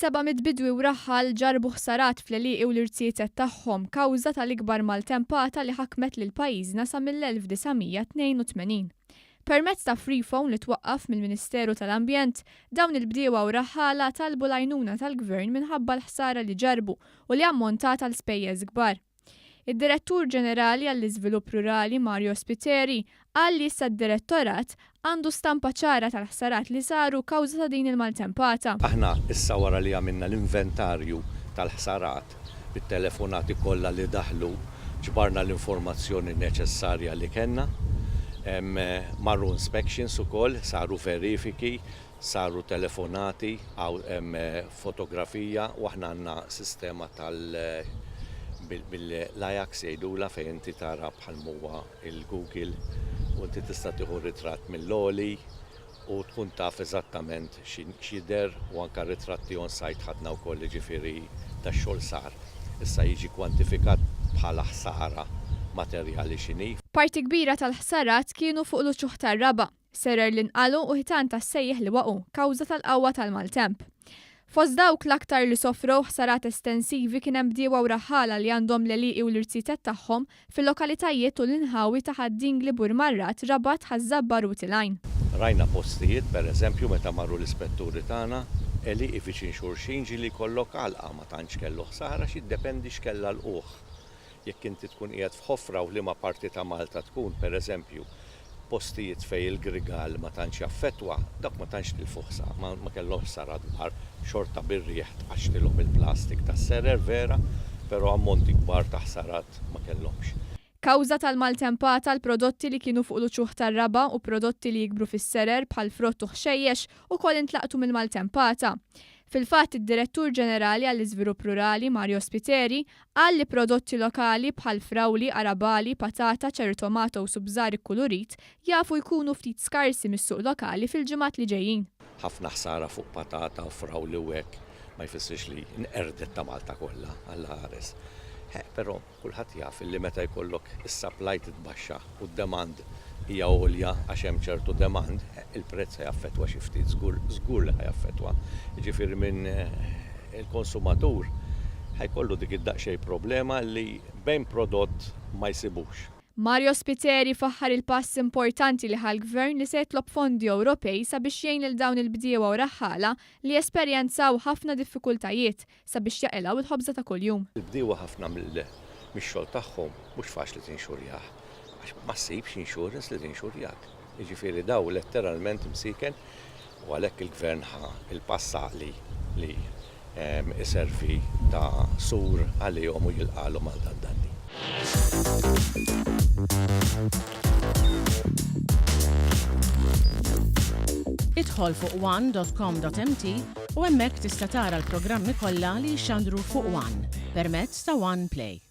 700 bidwi u raħħal ġarbu ħsarat fl-għelieqi u l-irtietet tagħhom kawża tal-ikbar maltempata li ħakmet lil pajjiżna sa mill-1982. Permezz ta' free phone li twaqqaf mill-Ministeru tal-Ambjent, dawn il-bdiewa u raħħala talbu l-għajnuna tal-Gvern minħabba l-ħsara li ġarbu u li ammontat għal spejjeż kbar. Id-Direttur Ġenerali għall-Iżvilupp Rurali Mario Spiteri qal li issa d-direttorat għandu stampa ċara tal-ħsarat li saru kawża ta' din il-maltempata. Aħna issa wara li għamilna l-inventarju tal-ħsarat bit-telefonati kollha li daħlu ġbarna l-informazzjoni neċessarja li kellna. Marru inspections ukoll, saru verifiki, saru telefonati, fotografija u aħna għandna sistema bil-Ajax jgħidula fejn inti tara bħal huwa il-Google u inti tista' tieħu ritratt mill-oli u tkun taf eżattament x'jidher u anke ritratti on site ħadna wkoll ġifieri tax-xogħol sar. Issa jiġi kwantifikat bħala ħsara materjali x'inhi. Parti kbira tal-ħsarat kienu fuq l-uċuħ tar-raba, serer li nqalu u ħitan tas-sejjeħ li waqgħu kawża tal-qawwa tal-maltemp. Fost dawk l-aktar li sofru ħsarat estensivi kien hemm bdiewa u raħħala li għandhom l-għelieqi u l-irtietet tagħhom fil-lokalitajiet u l-inħawi ta' Ħaddingli Burmarrat, Rabat, Ħażabba, Rutilajn. Rajna postijiet, pereżempju, meta marru l-ispetturi tagħna, għelieqi viċin xulxin ġieli jkollok għalqa ma tantx kellu ħsara x'jiddependi x'kellha l-qiegħ. Jekk inti tkun qiegħed f'ħofra u liema parti ta' Malta tkun, pereżempju, postijiet fej il-grigal ma tantx jaffettwa, dak ma tantx tilfuħsa, ma kellhomx ħsara dwar xorta bir-rieħ tqaxtilhom il-plastik tas-serer vera, però ammonti kbar ta' ħsarat ma kellhomx. Kawża tal-maltempata l-prodotti li kienu fuq l-uċuħ tar-raba u prodotti li jikbru fis-serer bħal frott u ħxejjex ukoll intlaqtu mill-maltempata. Fil-fatt id-Direttur Ġenerali għall-Iżvilupp Rurali Mario Spiteri qal li prodotti lokali bħal frawli, arabali, patata, ċerri-tomata u subżar ikkulurit jafu jkunu ftit skarsi mis-suq lokali fil-ġimgħat li ġejjin. Ħafna ħsara fuq patata u frawli u hekk ma jfissirx li nqerdet ta' Malta kollha Alla ħares. Però kulħadd jaf li meta jkollok is-supply titbaxxa u d-demand hija għolja għax hemm ċertu demand, il-prezz ħajaffettwa xi ftit żgur li ħajaffettwa. Jiġifieri minn il-konsumatur ħajkollu dik id-daqsxejn problema li bejn prodott ma jsibux. Mario Spiteri faħħar il-pass importanti li ħall-Gvern li se jitlob fondi Ewropej sabiex jgħin lil dawn il-bdiewa u raħħala li esperjenzaw ħafna diffikultajiet sabiex jaqilgħu il-ħobża ta' kuljum. Il-bdiewa ħafna mix-xogħol tagħhom mhux faċli tinxurjah. Ma ssibx insurance li tinxurjak. Jiġifieri daw letteralment imsiken u għalhekk il-Gvern il-passaqli li iservi ta' sur għalihom u jilqalhom għal dan danni. Idħol fuq one.com.mt u hemmhekk tista' tara l-programmi kollha li jxandru fuq One permezz ta' One Play.